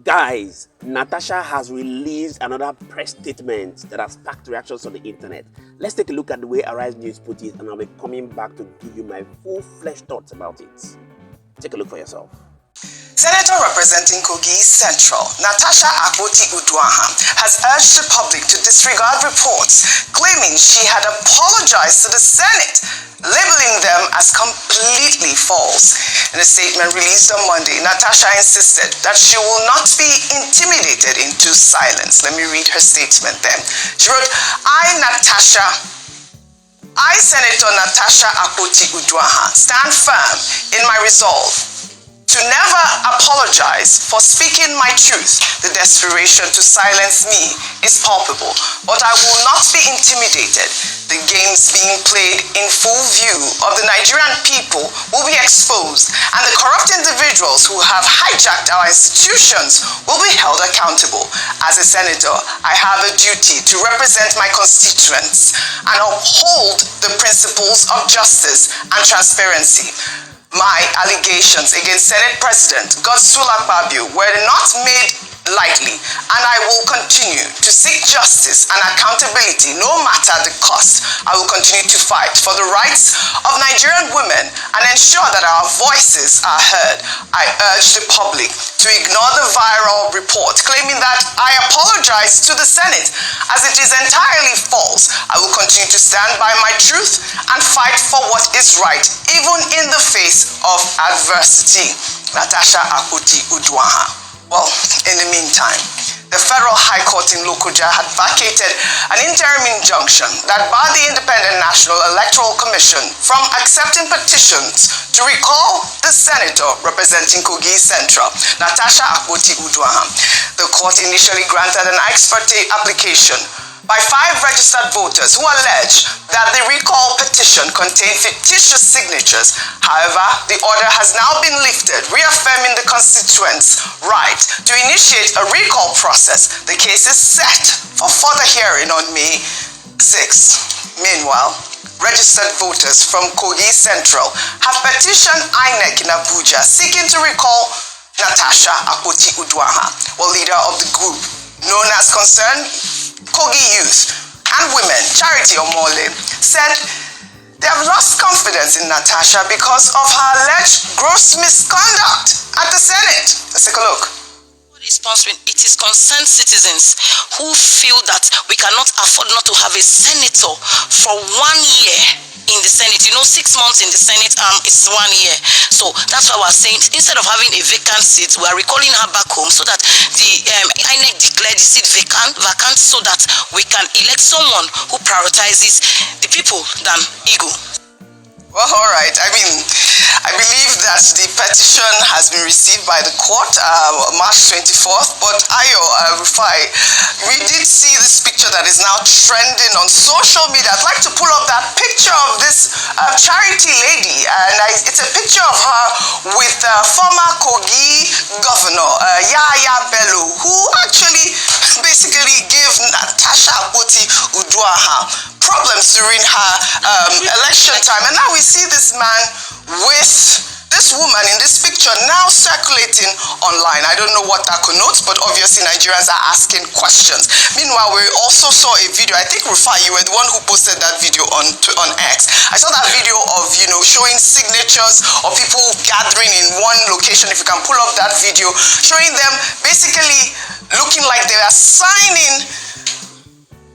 Guys, Natasha has released another press statement that has sparked reactions on the internet. Let's take a look at the way Arise News put it, and I'll be coming back to give you my full-fledged thoughts about it. Take a look for yourself. Senator representing Kogi Central, Natasha Akpoki has urged the public to disregard reports claiming she had apologized to the Senate, labeling them as completely false. In a statement released on Monday, Natasha insisted that she will not be intimidated into silence. Let me read her statement then. She wrote, I, Senator Natasha Akpoki stand firm in my resolve to never apologize for speaking my truth. The desperation to silence me is palpable, but I will not be intimidated. The games being played in full view of the Nigerian people will be exposed, and the corrupt individuals who have hijacked our institutions will be held accountable. As a senator, I have a duty to represent my constituents and uphold the principles of justice and transparency. My allegations against Senate President Godswill Akpabio were not made lightly, and I will continue to seek justice and accountability no matter the cost. I will continue to fight for the rights of Nigerian women and ensure that our voices are heard. I urge the public to ignore the viral report claiming that I apologized to the Senate, as it is entirely false. I will continue to stand by my truth and fight for what is right, even in the face of adversity. Natasha Akpoki. Well, in the meantime, the Federal High Court in Lokoja had vacated an interim injunction that barred the Independent National Electoral Commission from accepting petitions to recall the senator representing Kogi Central, Natasha Akpoki. The court initially granted an ex parte application by 5 registered voters who allege that the recall petition contained fictitious signatures. However, the order has now been lifted, reaffirming the constituents' right to initiate a recall process. The case is set for further hearing on May 6. Meanwhile, registered voters from Kogi Central have petitioned INEC in Abuja seeking to recall Natasha Akpoki, while leader of the group known as Concerned Kogi Youth and Women, Charity Omole, said they have lost confidence in Natasha because of her alleged gross misconduct at the Senate. Let's take a look. It is concerned citizens who feel that we cannot afford not to have a senator for 1 year in the Senate. 6 months in the Senate is 1 year. So that's why we're saying instead of having a vacant seat, we are recalling her back home so that the INEC declared the seat vacant so that we can elect someone who prioritizes the people than ego. Well, all right. I believe that the petition has been received by the court March 24th, but Rufai, we did see this picture that is now trending on social media. I'd like to pull up that picture of this Charity lady, and it's a picture of her with former Kogi governor, Yaya Bello, who actually basically gave Natasha Akpoki problems during her election time. And now we see this man with this woman in this picture now circulating online. I don't know what that connotes, but obviously Nigerians are asking questions. Meanwhile, we also saw a video. I think, Rufai, you were the one who posted that video on X. I saw that video of, showing signatures of people gathering in one location. If you can pull up that video, showing them basically looking like they are signing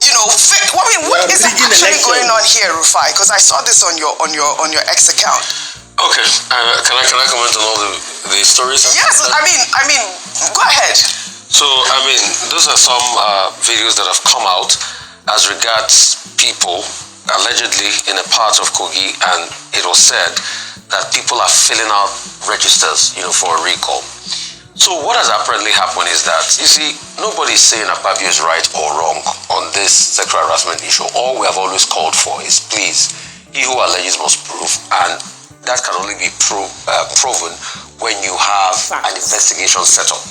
fake. What is actually going on here, Rufai? Because I saw this on your X account. Okay, can I comment on all the stories? Yes, I mean, go ahead. So, those are some videos that have come out as regards people allegedly in a part of Kogi, and it was said that people are filling out registers, for a recall. So what has apparently happened is that, you see, nobody is saying Akpabio is right or wrong on this sexual harassment issue. All we have always called for is, please, he who alleges must prove, and that can only be proven when you have an investigation set up.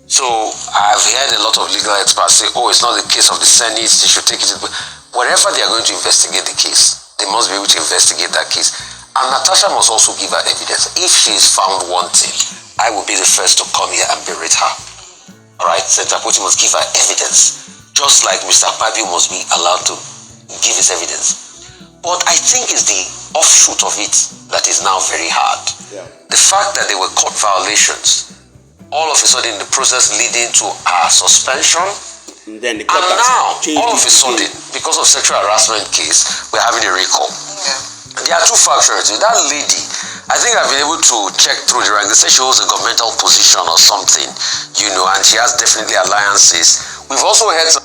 So I've heard a lot of legal experts say, it's not the case of the Senate, they should take it. Whenever they are going to investigate the case, they must be able to investigate that case. And Natasha must also give her evidence. If she is found wanting, I will be the first to come here and berate her. Alright, Senator Akpoki must give her evidence, just like Mr. Akpabio must be allowed to give his evidence. But I think it's the offshoot of it that is now very hard. Yeah. The fact that there were court violations, all of a sudden the process leading to our suspension, and then the and now, all of a sudden, again. because of sexual harassment case, we're having a recall. Yeah. There are two factors. That lady, I think I've been able to check through the rank. They say she holds a governmental position or something, you know, and she has definitely alliances. We've also heard some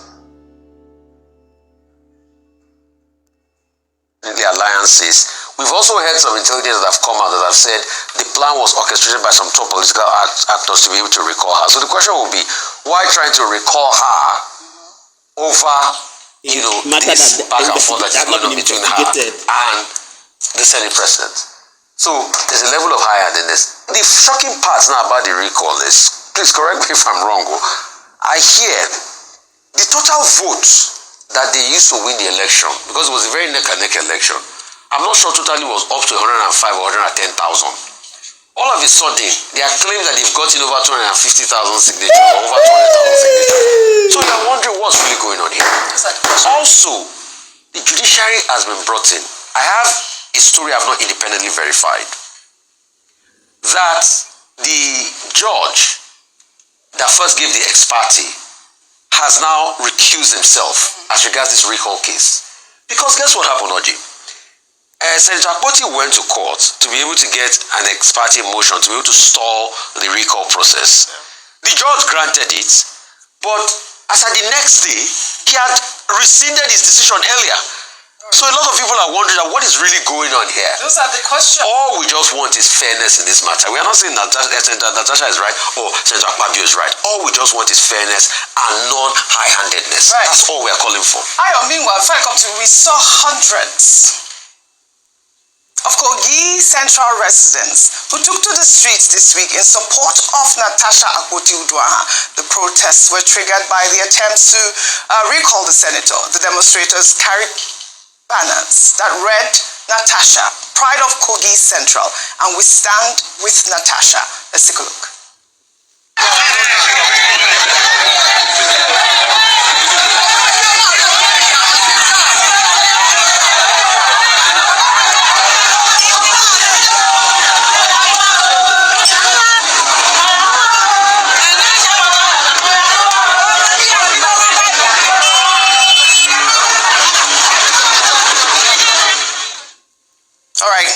alliances. We've also heard some intelligence that have come out that have said the plan was orchestrated by some top political actors to be able to recall her. So the question will be, why trying to recall her over, you know, this back and forth that is going on between her and the Senate President? So there's a level of high-handedness. The shocking part now about the recall is, please correct me if I'm wrong, I hear the total votes that they used to win the election, because it was a very neck-and-neck election, I'm not sure totally was up to 105 or 110,000. All of a sudden, they are claiming that they've gotten over 250,000 signatures or over 200,000 signatures. So you're wondering what's really going on here. Also, the judiciary has been brought in. I have a story I've not independently verified, that the judge that first gave the ex parte has now recused himself as regards this recall case. Because guess what happened, Oji? Senator Akpoki went to court to be able to get an ex parte motion to be able to stall the recall process. The judge granted it, but as at the next day, he had rescinded his decision earlier. So a lot of people are wondering what is really going on here. Those are the questions. All we just want is fairness in this matter. We are not saying that Natasha is right or Senator Akpabio is right. All we just want is fairness and non-high-handedness. Right. That's all we are calling for. Meanwhile, before I come to, we saw hundreds of Kogi Central residents who took to the streets this week in support of Natasha Akpoki. The protests were triggered by the attempts to recall the senator. The demonstrators carried banners that read, "Natasha, pride of Kogi Central, and we stand with Natasha." Let's take a look.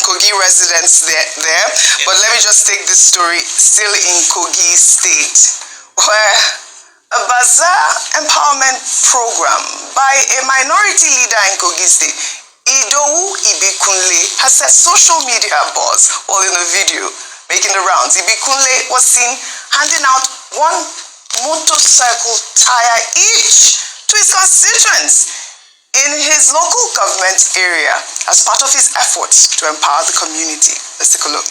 Kogi residents there. But let me just take this story still in Kogi State, where a bazaar empowerment program by a minority leader in Kogi State, Idowu Ibikunle, has set social media buzz. All in a video making the rounds. Ibikunle was seen handing out one motorcycle tire each to his constituents in his local government area as part of his efforts to empower the community. Let's take a look.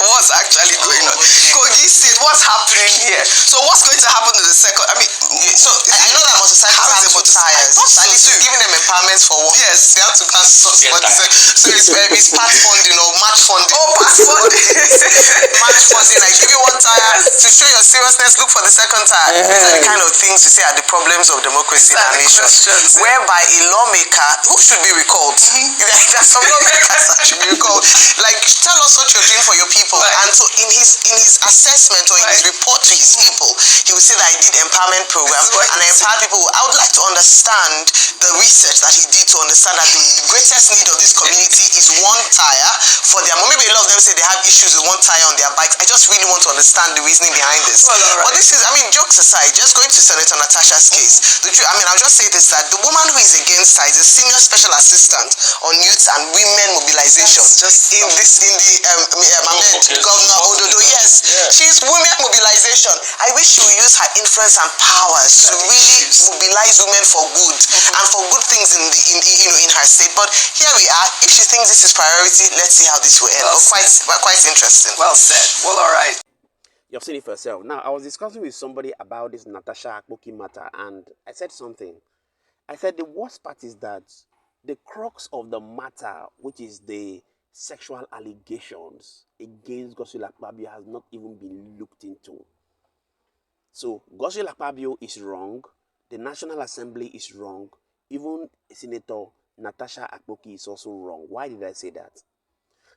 What's actually going on? Kogi State, what's happening here? So what's going to happen to the second? I mean, so I know that motorcycles have two tires. So at least you're giving them empowerment for what? Yes, they have to pass. So it's part funding or match funding. Oh, match funding. Match funding. Like give you one tire to show your seriousness. Look for the second tire. These are the kind of things you say are the problems of democracy in our nation. Whereby a lawmaker who should be recalled. There's some lawmakers that should be recalled. Like tell us what you're doing for your people. And so in his assessment or in his report to his people, he will say that he did empowerment program and empowered people. I would like to understand the research that he did to understand that the greatest need of this community is one tire for their. Maybe a lot of them say they have issues with one tire on their bikes. I just really want to understand the reasoning behind this. But this is, I mean, jokes aside, just going to Senator Natasha's case, I'll just say this, that the woman who is against her is a senior special assistant on youth and women mobilization in the Governor Ododo. Yes, she's women mobilization. I wish she would use her influence and powers to really mobilize women for good and for good things in her state. But here we are. If she thinks this is priority, let's see how this will end. But quite interesting. Well said. Well, all right. You've seen it for yourself. Now, I was discussing with somebody about this Natasha Akpoki matter, and I said something. I said the worst part is that the crux of the matter, which is the sexual allegations against Godswill Akpabio, has not even been looked into. So, Godswill Akpabio is wrong. The National Assembly is wrong. Even Senator Natasha Akpoki is also wrong. Why did I say that?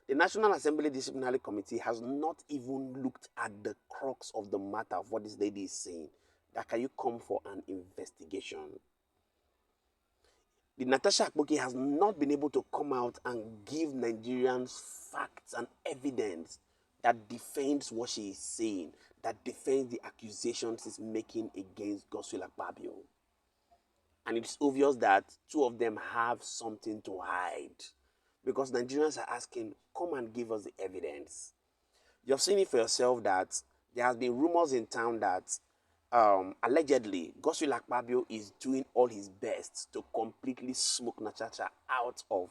The National Assembly Disciplinary Committee has not even looked at the crux of the matter of what this lady is saying. That can you come for an investigation? The Natasha Akpoki has not been able to come out and give Nigerians facts and evidence that defends what she is saying, that defends the accusations she's making against Godswill Akpabio. And it's obvious that two of them have something to hide, because Nigerians are asking, come and give us the evidence. You've seen it for yourself that there has been rumors in town that allegedly Godswill Akpabio is doing all his best to completely smoke Natasha out of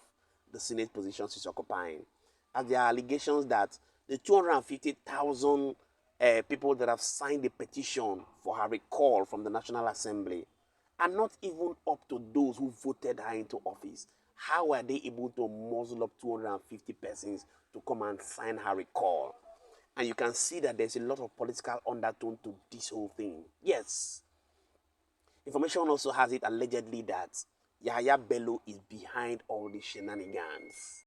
the Senate position she's occupying. As there are allegations that the 250,000 people that have signed the petition for her recall from the National Assembly are not even up to those who voted her into office. How were they able to muzzle up 250 persons to come and sign her recall? And you can see that there's a lot of political undertone to this whole thing. Yes. Information also has it allegedly that Yahaya Bello is behind all the shenanigans.